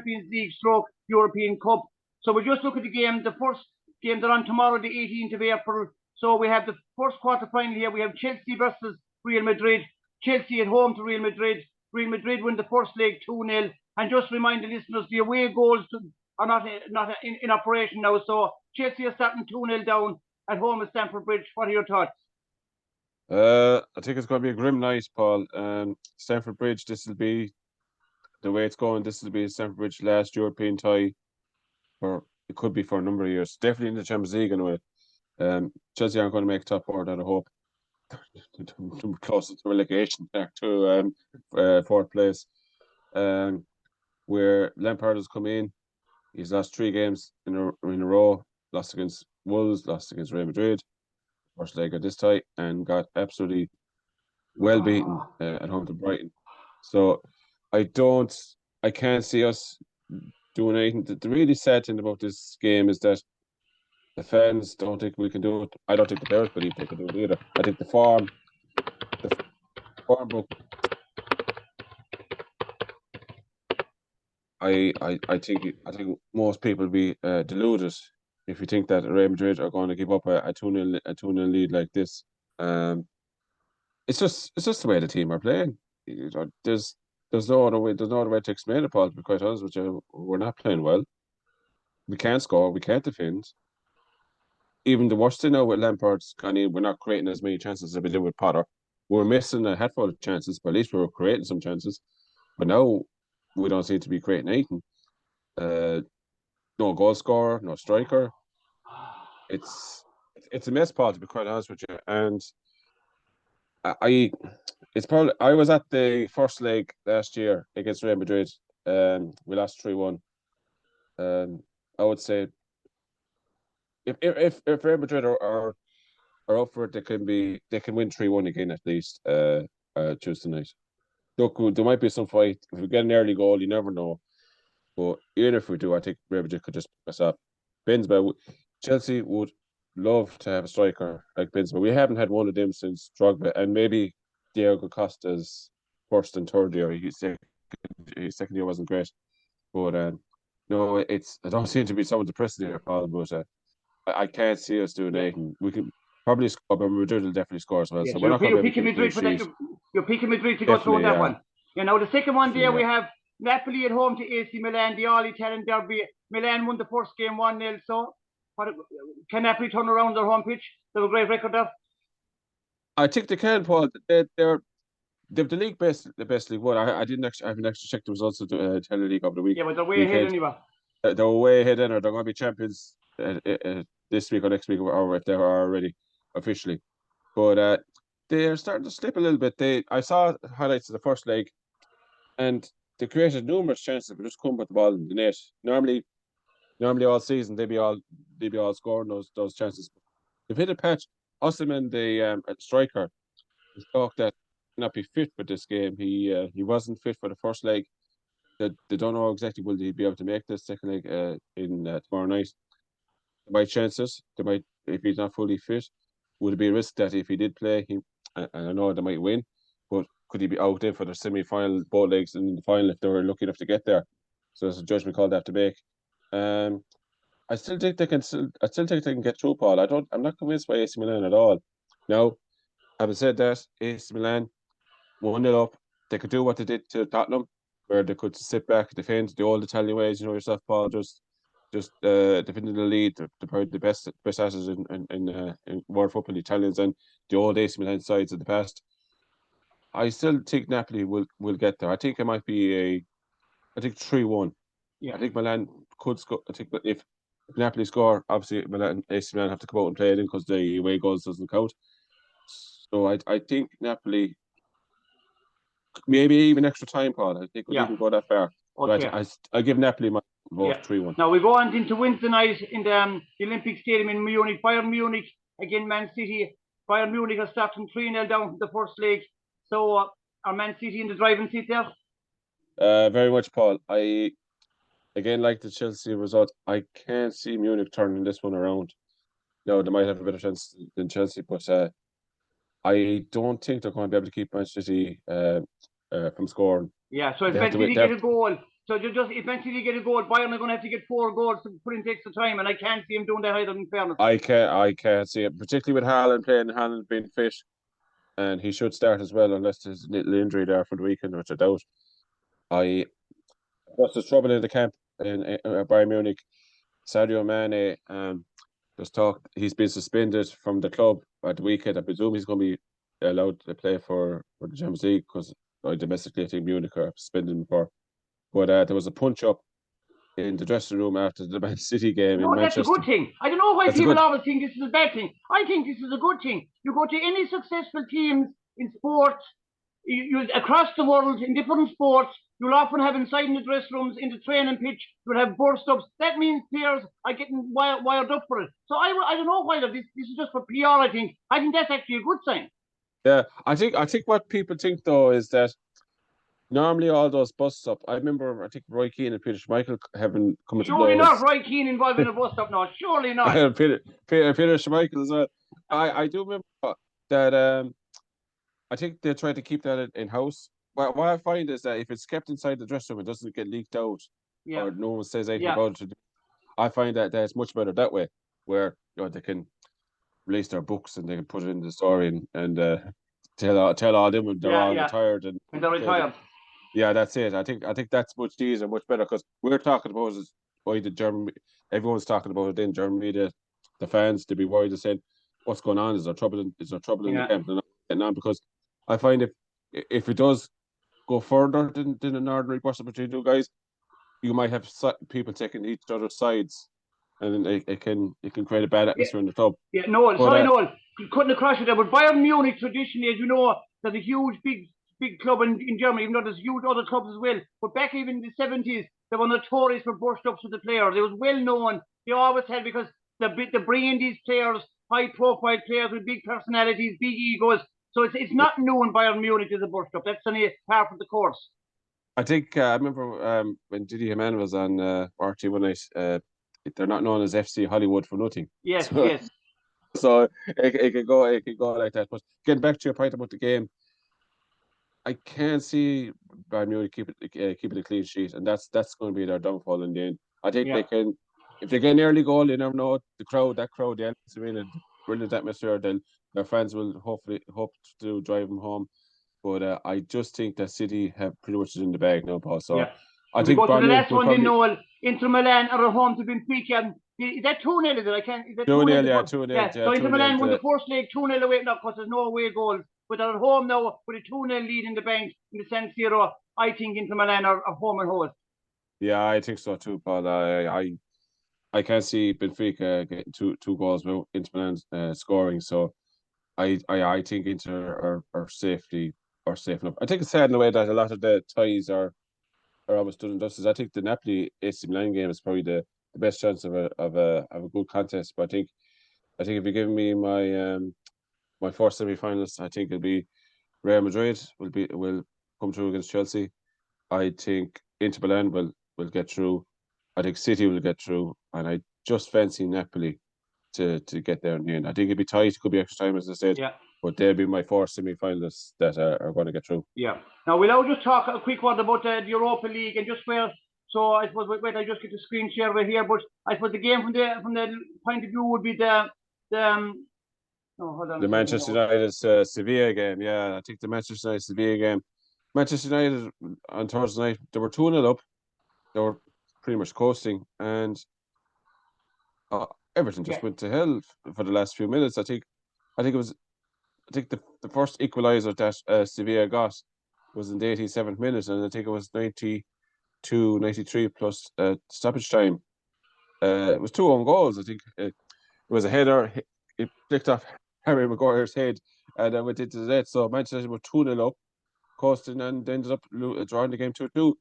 Champions League stroke European Cup. So we just look at the game. The first game they're on tomorrow, the 18th of April. So we have the first quarter final here. We have Chelsea versus Real Madrid. Chelsea at home to Real Madrid. Real Madrid win the first leg 2-0. And just remind the listeners, the away goals are not in operation now. So Chelsea are starting 2-0 down at home at Stamford Bridge. What are your thoughts? I think it's going to be a grim night, Paul. Stamford Bridge, this will be the way it's going. This will be Stamford Bridge's last European tie, or it could be for a number of years. Definitely in the Champions League anyway. Chelsea aren't going to make top four, that I hope. Closer to relegation back to fourth place. Where Lampard has come in, he's lost 3 games in a row. Lost against Wolves, lost against Real Madrid, first leg of this tie, and got absolutely well beaten at home to Brighton. So I can't see us doing anything. The really sad thing about this game is that the fans don't think we can do it. I don't think the players believe they can do it either. I think the form book. I think most people will be deluded if you think that Real Madrid are going to give up a 2-0 lead like this. It's just the way the team are playing. You know, there's no other way to explain it, Paul. To be quite honest with you, we're not playing well. We can't score. We can't defend. Even the worst thing now with Lampard's gone in, we're not creating as many chances as we did with Potter. We're missing a handful of chances, but at least we were creating some chances. But now we don't seem to be creating anything. No goal scorer, no striker. It's a mess, Paul, to be quite honest with you. And I was at the first leg last year against Real Madrid. We lost 3-1. I would say if Real Madrid are up for it, they can win 3-1 again at least Tuesday night. Look, there might be some fight. If we get an early goal, you never know. But even if we do, I think Real Madrid could just pick us up. Benzema, Chelsea would love to have a striker like Benzema. We haven't had one of them since Drogba, and maybe Diego Costa's first and third year. His second year wasn't great, but no, I don't seem to be someone depressed here, Paul. But I can't see us doing anything. We can probably score, but Madrid will definitely score as well. Yes, so we're not going to be able to Madrid for that. You're picking Madrid to go through that one. You know, the second one there we have Napoli at home to AC Milan, the all-Italian derby. Milan won the first game 1-0. So, can Napoli turn around their home pitch? They have a great record there. I think they can, Paul. They've the league the best league one. I haven't actually checked the results of the Italian league over the week. Yeah, but they're way ahead anyway. They're way ahead, and they're going to be champions this week or next week, or if they are already officially. But they're starting to slip a little bit. I saw highlights of the first leg, and they created numerous chances, but just couldn't put the ball in the net. Normally all season they'd be all scoring those chances. They've hit a patch. Osimhen, the striker, is talked that he not be fit for this game. He wasn't fit for the first leg. They don't know exactly will he be able to make the second leg in tomorrow night. By chances, they might, if he's not fully fit, would it be a risk that if he did play, I know they might win, but could he be out there for the semi-final, both legs, and in the final if they were lucky enough to get there? So it's a judgment call they have to make. I still think they can get through, Paul. I'm not convinced by AC Milan at all. Now, having said that, AC Milan 1-0 up. They could do what they did to Tottenham, where they could sit back, defend the old Italian ways. You know yourself, Paul. Just defending the lead. They're probably the best assets in world football, the Italians and the old AC Milan sides of the past. I still think Napoli will get there. I think it might be 3-1. Yeah. I think Milan could score. I think if Napoli score, obviously AC Milan have to come out and play it in because the away goals doesn't count. So I think Napoli, maybe even extra time, Paul. I think we'll even go that far. Okay. But I give Napoli my vote 3-1. Now we go on into Wednesday night in the Olympic Stadium in Munich. Bayern Munich again, Man City. Bayern Munich are starting 3-0 down from the first leg. So are Man City in the driving seat there? Very much, Paul. I again like the Chelsea result. I can't see Munich turning this one around. No, they might have a better chance than Chelsea, but I don't think they're going to be able to keep Man City from scoring. Yeah, so if Man City get a goal, So just if Man City get a goal, Bayern are going to have to get 4 goals to put into extra time, and I can't see him doing that either. In fairness, I can't see it, particularly with Haaland playing. Haaland being fit, and he should start as well, unless there's a little injury there for the weekend, which I doubt. What's the trouble in the camp in Bayern Munich? Sadio Mane, there's talk he's been suspended from the club at the weekend. I presume he's going to be allowed to play for the Champions League because domestically I think Munich are suspended him for. But there was a punch up in the dressing room after the Man City game in no, that's Manchester. a good thing. I don't know why That's people always think this is a bad thing. I think this is a good thing. You go to any successful teams in sports, you across the world in different sports, you'll often have inside in the dress rooms, in the training pitch, you'll have burst-ups. That means players are getting wired up for it. So I don't know why this is just for PR, I think. I think that's actually a good sign. Yeah, I think what people think though is that normally all those bust-up, I remember I think Roy Keane and Peter Schmeichel having come into blows. Surely not Roy Keane involved in a bust-up now. Surely not. Peter Schmeichel as well. I do remember that I think they try to keep that in-house. What I find is that if it's kept inside the dressing room, it doesn't get leaked out, or no one says anything about it. I find that it's much better that way, where they can release their books and they can put it in the story and tell all them when they're all retired and they're retired. Yeah, that's it. I think that's much easier, much better, because we're talking about it. Why the German, everyone's talking about it in German media, the fans to be worried and saying, "What's going on? Is there trouble in the camp?" They're not getting on, because I find if it does go further than an ordinary person between two guys, you might have people taking each other's sides, and it can create a bad atmosphere in the club. Yeah, Noel, sorry, Noel, cutting across you there, but Bayern Munich traditionally, as you know, there's a huge, big club in Germany, even though there's huge other clubs as well. But back even in the 70s, they were notorious for burst-ups with the players. It was well known. They always had, because they bring in these players, high-profile players with big personalities, big egos. So it's not new in Bayern Munich as a burst-up. That's only part of the course. I think I remember when Didi Hamann was on RT one night. They're not known as FC Hollywood for nothing. Yes, so, yes. So it could go like that. But getting back to your point about the game, I can't see Bayern Munich keeping a clean sheet, and that's going to be their downfall in the end. I think they can, if they get an early goal, you never know. The crowd, the Allianz Arena, brilliant atmosphere. Their fans will hopefully hope to drive them home. But I just think that City have pretty much in the bag now, Paul. So I think go to the last one, Noel. Inter Milan are at home to Benfica. Is that 2-0? Is it? I can't. 2-0, yeah, 2-0. Yeah. So Inter Milan won the first leg 2-0 away now, because there's no away goals. But they're at home now with a 2-0 lead in the bank in the San Siro. I think Inter Milan are home and host. Yeah, I think so too, Paul. I can't see Benfica getting two goals without Inter Milan scoring. So I think Inter are safe enough. I think it's sad in a way that a lot of the ties are almost done and dusted. I think the Napoli AC Milan game is probably the best chance of a good contest. But I think if you give me my first semi-finalists, I think it'll be Real Madrid will come through against Chelsea. I think Inter Milan will get through. I think City will get through, and I just fancy Napoli to get there in the end. I think it'd be tight. It could be extra time, as I said. Yeah. But they'll be my four semi-finalists that are going to get through. Yeah. Now we'll just talk a quick word about the Europa League and just where. So I suppose I just get the screen share over here. But I suppose the game from the point of view would be the Manchester United Sevilla game. Yeah, I think the Manchester United Sevilla game. Manchester United on Thursday night, they were 2-0 up. They were pretty much coasting, and everything just went to hell for the last few minutes. I think the first equaliser that Sevilla got was in the 87th minute, and I think it was 92-93 plus stoppage time. It was 2 own goals. I think it was a header. It flicked off Harry Maguire's head and went into the net. So Manchester United were 2-0 up, coasting, and ended up drawing the game 2-2.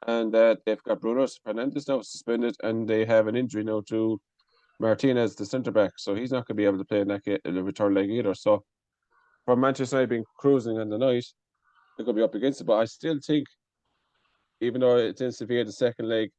And they've got Bruno Fernandes now suspended, and they have an injury now to Martinez, the centre back. So he's not going to be able to play in the return leg either. So from Manchester United being cruising on the night, they're going to be up against it. But I still think, even though it's in Sevilla the second leg,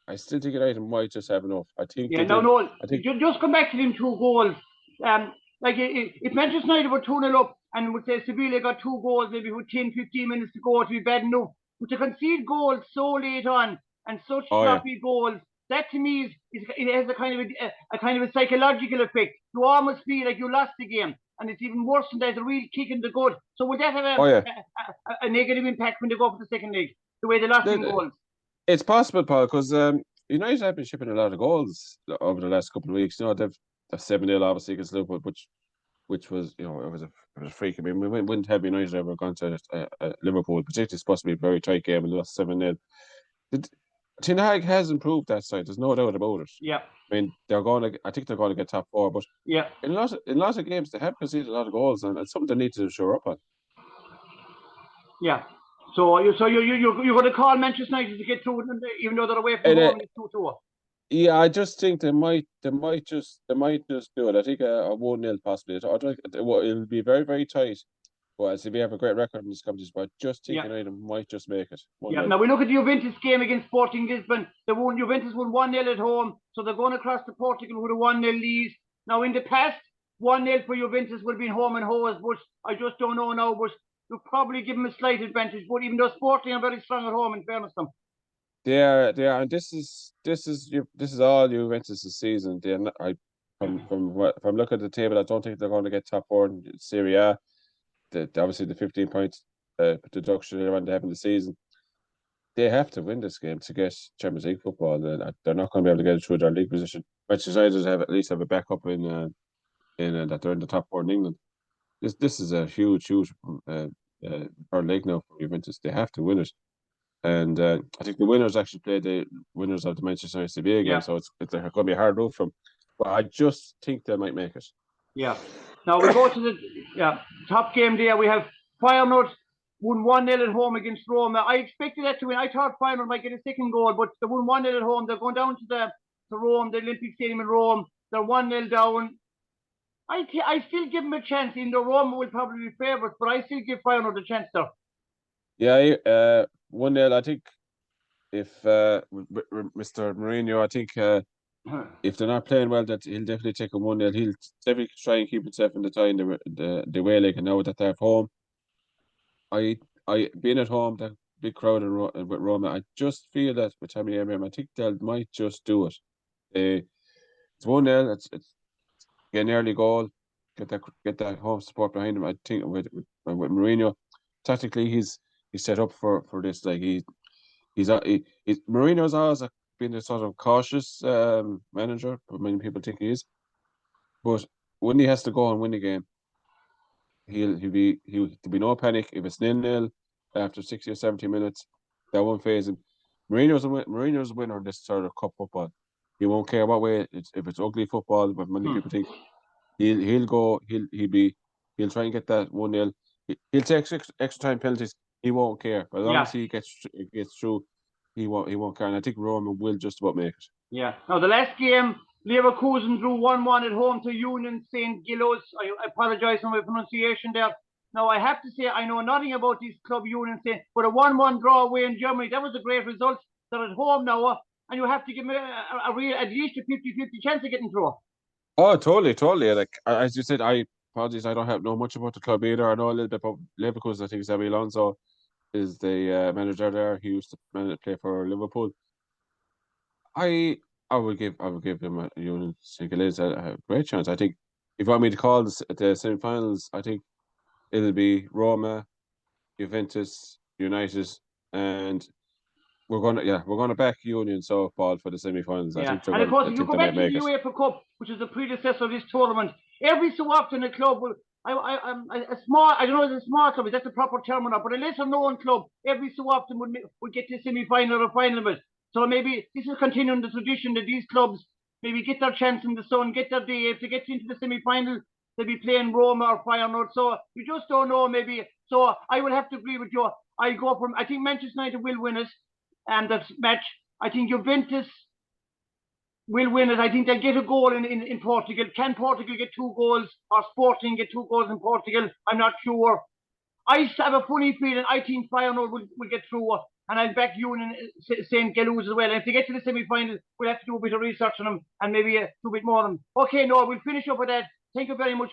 I still think United might just have enough. I think. Yeah, no. I think just come back to them 2 goals. Like if Manchester United were 2-0 up and would say Sevilla got 2 goals maybe with 10-15 minutes to go, to be bad enough. But to concede goals so late on and such Oh yeah. sloppy goals, that to me it has a kind of a psychological effect. You almost feel like you lost the game, and it's even worse than that, a real kick in the gut. So would that have Oh yeah. a negative impact when they go for the second leg, the way they lost in goals? It's possible, Paul, because United have been shipping a lot of goals over the last couple of weeks. You know, they've 7-0 obviously against Liverpool, which was, you know, it was a freak. I mean, we wouldn't have United ever gone to Liverpool, particularly it's supposed to be a very tight game and lost 7-0. Ten Hag has improved that side. There's no doubt about it. Yeah. I mean, I think they're going to get top four, but yeah, in lots of games they have conceded a lot of goals, and it's something they need to shore up on. yeah. So you're going to call Manchester United to get through, even though they're away from home and it's 2-2. Yeah, I just think they might just do it. I think a 1-0 possibly. I think it'll be very, very tight. But as if we have a great record in this competition, but I just think United might just make it. 1-0. Yeah. Now we look at the Juventus game against Sporting Lisbon. Juventus won 1-0 at home, so they're going across to Portugal with a 1-0 lead. Now in the past, 1-0 for Juventus would have been home and hose, but I just don't know now. But we'll probably give them a slight advantage. But even though Sporting are very strong at home, in fairness to them. They are, and this is all Juventus' season. From looking at the table, I don't think they're going to get top four in Serie A. Obviously the 15 points deduction around they have in the season. They have to win this game to get Champions League football. They're not going to be able to get it through their league position. Manchester United at least have a backup in that they're in the top four in England. This is a huge third leg now for Juventus. They have to win it. And I think the winners actually play the winners of the Manchester United Sevilla game, so it's going to be a hard road for them. But I just think they might make it. Yeah. Now we go to the top game there. We have Feyenoord won 1-0 at home against Roma. I expected that to win. I thought Feyenoord might get a second goal, but they won 1-0 at home. They're going down to Rome, the Olympic Stadium in Rome. They're 1-0 down. I still give them a chance. In the Roma will probably be favourites, but I still give Feyenoord a chance there. Yeah, 1-0. I think if Mr. Mourinho, I think if they're not playing well, that he'll definitely take a 1-0. He'll definitely try and keep himself in the tie in the way like, and now that they're at home. I being at home, that big crowd with Roma, I just feel that with Tammy Abraham, I think they might just do it. It's 1-0. It's get an early goal, get that home support behind him. I think with Mourinho, tactically he's set up for this. Like Mourinho's always been a sort of cautious manager, but many people think he is. But when he has to go and win the game, there'll be no panic if it's 0-0 after 60 or 70 minutes. That won't phase him. Mourinho's a winner in this sort of cup football. He won't care what way if it's ugly football, but many people think he'll try and get that 1-0. He'll take extra time penalties. He won't care. But as long as he gets through, he won't care. And I think Roma will just about make it. Yeah. Now the last game, Leverkusen drew 1-1 at home to Union St-Gilloise. I apologise for my pronunciation there. Now I have to say I know nothing about this club Union St, but a 1-1 draw away in Germany, that was a great result. They're at home now, and you have to give them at least a 50-50 chance of getting through. Oh, totally. Like as you said, I apologize. I don't know much about the club either. I know a little bit about Leverkusen. I think Xabi Alonso is the manager there. He used to play for Liverpool. I would give them a Union St-Gilloise a great chance. I think if you want me to call the semi-finals, I think it'll be Roma, Juventus, United, and we're gonna back Union so Paul for the semi-finals. Yeah. I think and of course, if you go back to the UEFA Cup, which is the predecessor of this tournament, every so often a club will, a small, I don't know if it's a small club, that's the proper term or not, but a lesser known club, every so often would get to semi-final or final of it. So maybe this is continuing the tradition that these clubs maybe get their chance in the sun, get their day. If they get into the semi-final, they'll be playing Roma or Feyenoord. So you just don't know, maybe. So I would have to agree with you. I think Manchester United will win it, and that match. I think Juventus will win it. I think they'll get a goal in Portugal. Can Portugal get 2 goals, or Sporting get 2 goals in Portugal? I'm not sure. I have a funny feeling. I think Feyenoord will get through, and I'll back Union St-Gilloise as well. And if they get to the semi-final, we'll have to do a bit of research on them and maybe do a bit more on them. Okay, no, we'll finish up with that. Thank you very much.